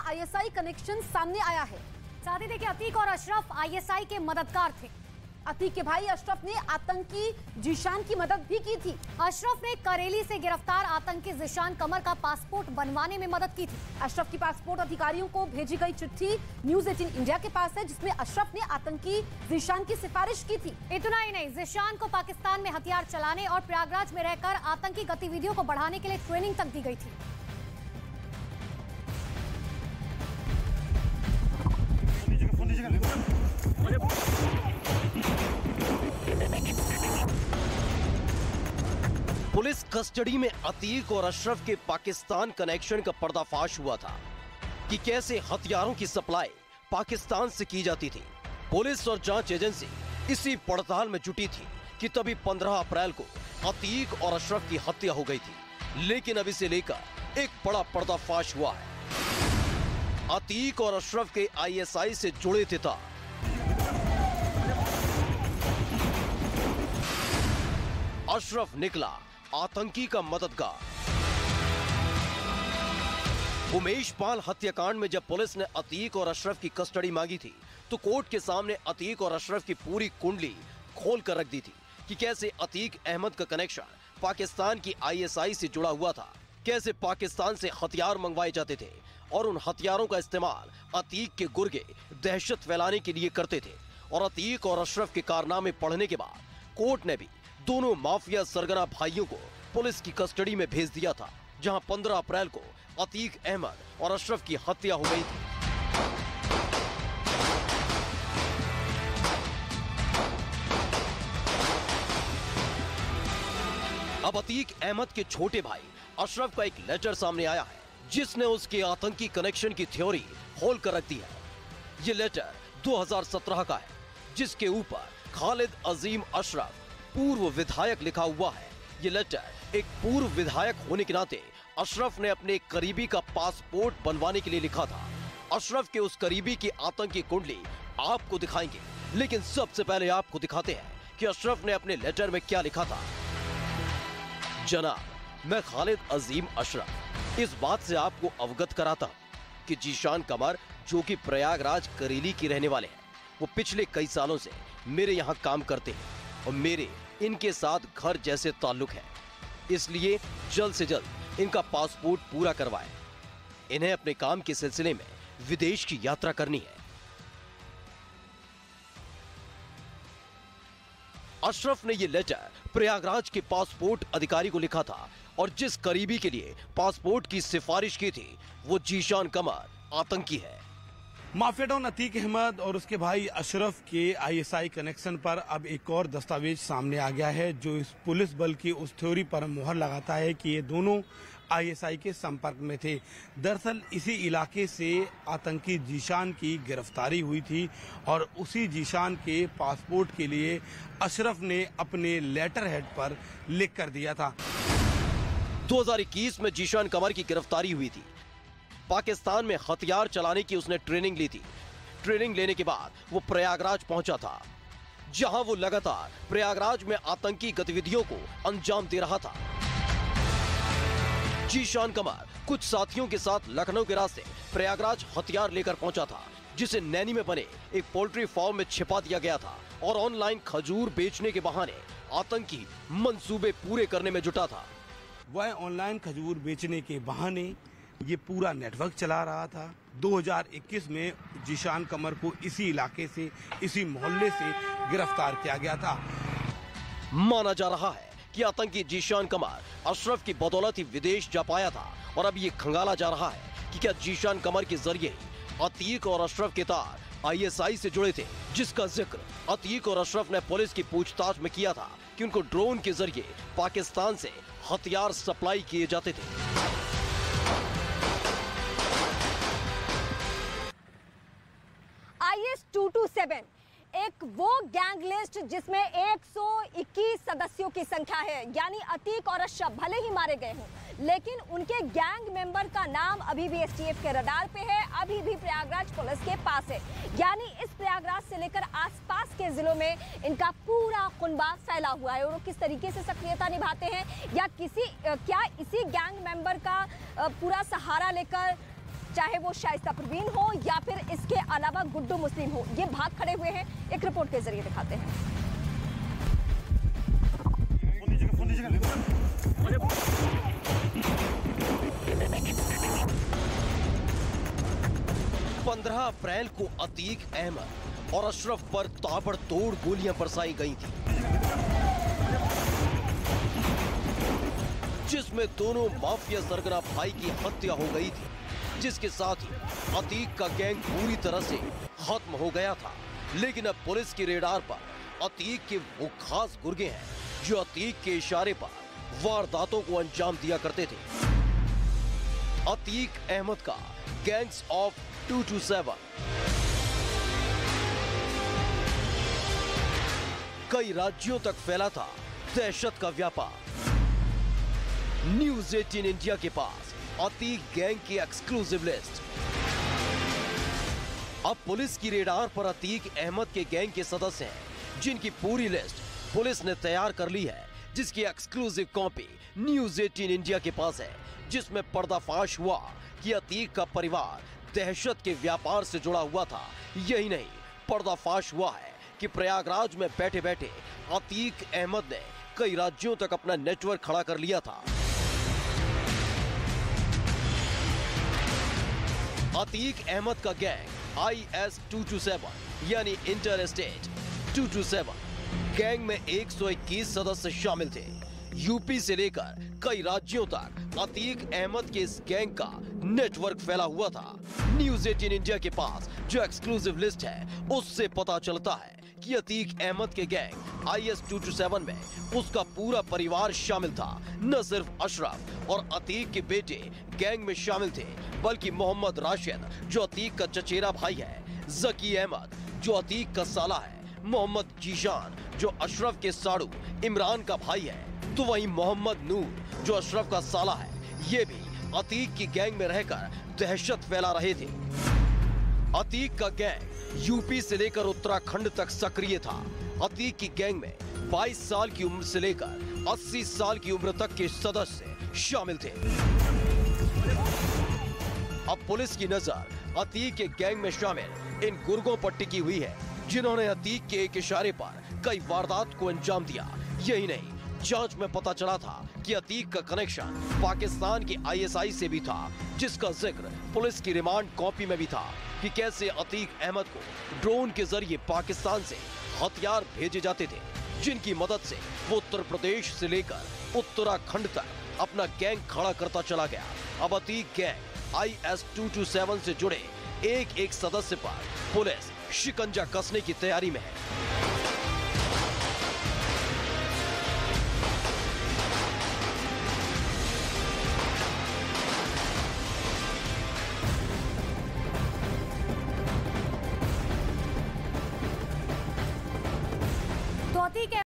ISI connection सामने आया है। साथ ही देखिए, अतीक और अशरफ आईएसआई के मददगार थे। अतीक के भाई अशरफ ने आतंकी जीशान की मदद भी की थी। अशरफ ने करेली से गिरफ्तार आतंकी जीशान कमर का पासपोर्ट बनवाने में मदद की थी। अशरफ की पासपोर्ट अधिकारियों को भेजी गई चिट्ठी न्यूज 18 इंडिया के पास है, जिसमें अशरफ ने आतंकी जीशान की सिफारिश की थी। इतना ही नहीं, जीशान को पाकिस्तान में हथियार चलाने और प्रयागराज में रहकर आतंकी गतिविधियों को बढ़ाने के लिए ट्रेनिंग तक दी गई थी। पुलिस कस्टडी में अतीक और अशरफ के पाकिस्तान कनेक्शन का पर्दाफाश हुआ था कि कैसे हथियारों की सप्लाई पाकिस्तान से की जाती थी। पुलिस और जांच एजेंसी इसी पड़ताल में जुटी थी कि तभी 15 अप्रैल को अतीक और अशरफ की हत्या हो गई थी। लेकिन अब इसे लेकर एक बड़ा पर्दाफाश हुआ है। अतीक और अशरफ के आईएसआई से जुड़े थे तार। अशरफ निकला आतंकी का मददगार। उमेश पाल हत्याकांड में जब पुलिस ने अतीक और अशरफ की कस्टडी मांगी थी, तो कोर्ट के सामने अतीक और अशरफ की पूरी कुंडली खोल कर रख दी थी कि कैसे अतीक अहमद का कनेक्शन पाकिस्तान की आईएसआई से जुड़ा हुआ था, कैसे पाकिस्तान से हथियार मंगवाए जाते थे और उन हथियारों का इस्तेमाल अतीक के गुर्गे दहशत फैलाने के लिए करते थे। और अतीक और अशरफ के कारनामे पढ़ने के बाद कोर्ट ने भी दोनों माफिया सरगना भाइयों को पुलिस की कस्टडी में भेज दिया था, जहां 15 अप्रैल को अतीक अहमद और अशरफ की हत्या हो गई थी। अब अतीक अहमद के छोटे भाई अशरफ का एक लेटर सामने आया है, जिसने उसके आतंकी कनेक्शन की थ्योरी खोल कर रख दी है। ये लेटर 2017 का है, जिसके ऊपर खालिद अजीम अशरफ पूर्व विधायक लिखा हुआ है। ये लेटर एक पूर्व विधायक होने के नाते अशरफ ने अपने करीबी का पासपोर्ट बनवाने के लिए लिखा था। अशरफ के उस करीबी की आतंकी कुंडली आपको दिखाएंगे, लेकिन सबसे पहले आपको दिखाते हैं कि अशरफ ने अपने लेटर में क्या लिखा था। जनाब, मैं खालिद अजीम अशरफ इस बात से आपको अवगत कराता हूं कि जीशान कमर, जो कि प्रयागराज करेली के रहने वाले हैं, वो पिछले कई सालों से मेरे यहाँ काम करते हैं और मेरे इनके साथ घर जैसे ताल्लुक है। इसलिए जल्द से जल्द इनका पासपोर्ट पूरा करवाएं। इन्हें अपने काम के सिलसिले में विदेश की यात्रा करनी है। अशरफ ने यह लेटर प्रयागराज के पासपोर्ट अधिकारी को लिखा था और जिस करीबी के लिए पासपोर्ट की सिफारिश की थी, वो जीशान कमर आतंकी है। माफिया डॉन अतीक अहमद और उसके भाई अशरफ के आईएसआई कनेक्शन पर अब एक और दस्तावेज सामने आ गया है, जो इस पुलिस बल की उस थ्योरी पर मुहर लगाता है कि ये दोनों आईएसआई के संपर्क में थे। दरअसल इसी इलाके से आतंकी जीशान की गिरफ्तारी हुई थी और उसी जीशान के पासपोर्ट के लिए अशरफ ने अपने लेटर हेड पर लिख कर दिया था। 2021 में जीशान कमर की गिरफ्तारी हुई थी। पाकिस्तान में हथियार चलाने की उसने ट्रेनिंग ली थी। ट्रेनिंग लेने के बाद वो प्रयागराज पहुंचा था, जहां वो लगातार प्रयागराज में आतंकी गतिविधियों को अंजाम दे रहा था। जीशान कमर कुछ साथियों के साथ लखनऊ के रास्ते प्रयागराज हथियार लेकर पहुंचा था, जिसे नैनी में बने एक पोल्ट्री फार्म में छिपा दिया गया था और ऑनलाइन खजूर बेचने के बहाने आतंकी मंसूबे पूरे करने में जुटा था। वह ऑनलाइन खजूर बेचने के बहाने ये पूरा नेटवर्क चला रहा था। 2021 में जीशान कमर को इसी इलाके से, इसी मोहल्ले से गिरफ्तार किया गया था। माना जा रहा है कि आतंकी जीशान कमर अशरफ की बदौलत ही विदेश जा पाया था और अब ये खंगाला जा रहा है कि क्या जीशान कमर के जरिए अतीक और अशरफ के तार आईएसआई से जुड़े थे, जिसका जिक्र अतीक और अशरफ ने पुलिस की पूछताछ में किया था कि उनको ड्रोन के जरिए पाकिस्तान से हथियार सप्लाई किए जाते थे। IS 227 एक वो गैंग लिस्ट जिसमें 121 सदस्यों की संख्या है, यानी अतीक और अशरफ भले ही मारे गए हों, लेकिन उनके गैंग मेंबर का नाम अभी भी एसटीएफ के रडार पे है, अभी भी प्रयागराज पुलिस के पास है। यानी इस प्रयागराज से लेकर आसपास के जिलों में इनका पूरा कुनबा फैला हुआ है और वो किस तरीके से सक्रियता निभाते हैं या क्या इसी गैंग मेंबर का पूरा सहारा लेकर चाहे वो शाइस्ता परवीन हो या फिर इसके अलावा गुड्डू मुस्लिम हो, ये भाग खड़े हुए हैं। एक रिपोर्ट के जरिए दिखाते हैं। 15 अप्रैल को अतीक अहमद और अशरफ पर ताबड़तोड़ गोलियां बरसाई गई थी, जिसमें दोनों माफिया सरगना भाई की हत्या हो गई थी, जिसके साथ ही अतीक का गैंग पूरी तरह से खत्म हो गया था। लेकिन अब पुलिस की रेडार पर अतीक के वो खास गुर्गे हैं जो अतीक के इशारे पर वारदातों को अंजाम दिया करते थे। अतीक अहमद का गैंग्स ऑफ 227 कई राज्यों तक फैला था दहशत का व्यापार। न्यूज़ 18 इंडिया के पास अतीक गैंग की एक्सक्लूसिव लिस्ट। अब पुलिस की रेडार पर अतीक अहमद के गैंग के सदस्य हैं, जिनकी पूरी लिस्ट पुलिस ने तैयार कर ली है, जिसकी एक्सक्लूसिव कॉपी न्यूज़ 18 इंडिया के पास है, जिसमें पर्दाफाश हुआ कि अतीक का परिवार दहशत के व्यापार से जुड़ा हुआ था। यही नहीं, पर्दाफाश हुआ है कि प्रयागराज में बैठे बैठे अतीक अहमद ने कई राज्यों तक अपना नेटवर्क खड़ा कर लिया था। अतीक अहमद का गैंग IS 227 यानी इंटर स्टेट 227 गैंग में 121 सदस्य शामिल थे। यूपी से लेकर कई राज्यों तक अतीक अहमद के इस गैंग का नेटवर्क फैला हुआ था। न्यूज़ 18 इंडिया के पास जो एक्सक्लूसिव लिस्ट है, उससे पता चलता है कि अतीक अहमद के गैंग IS 227 में उसका पूरा परिवार शामिल था। न सिर्फ अशरफ और अतीक के बेटे गैंग में शामिल थे, बल्कि मोहम्मद राशिद जो अतीक का चचेरा भाई है, जकी अहमद जो अतीक का साला है, मोहम्मद जीशान जो अशरफ के साड़ू इमरान का भाई है, तो वहीं मोहम्मद नूर जो अशरफ का साला है, ये भी अतीक की गैंग में रहकर दहशत फैला रहे थे। अतीक का गैंग यूपी से लेकर उत्तराखंड तक सक्रिय था। अतीक की गैंग में 22 साल की उम्र से लेकर 80 साल की उम्र तक के सदस्य शामिल थे। अब पुलिस की नजर अतीक के गैंग में शामिल इन गुर्गों पर टिकी हुई है, जिन्होंने अतीक के एक इशारे पर कई वारदात को अंजाम दिया। यही नहीं, जांच में पता चला था कि अतीक का कनेक्शन पाकिस्तान की ISI से भी था, जिसका जिक्र पुलिस की रिमांड कॉपी में भी था कि कैसे अतीक अहमद को ड्रोन के जरिए पाकिस्तान से हथियार भेजे जाते थे, जिनकी मदद से वो उत्तर प्रदेश से लेकर उत्तराखंड तक अपना गैंग खड़ा करता चला गया। अब अतीक गैंग IS 227 से जुड़े एक एक सदस्य पर पुलिस शिकंजा कसने की तैयारी में है।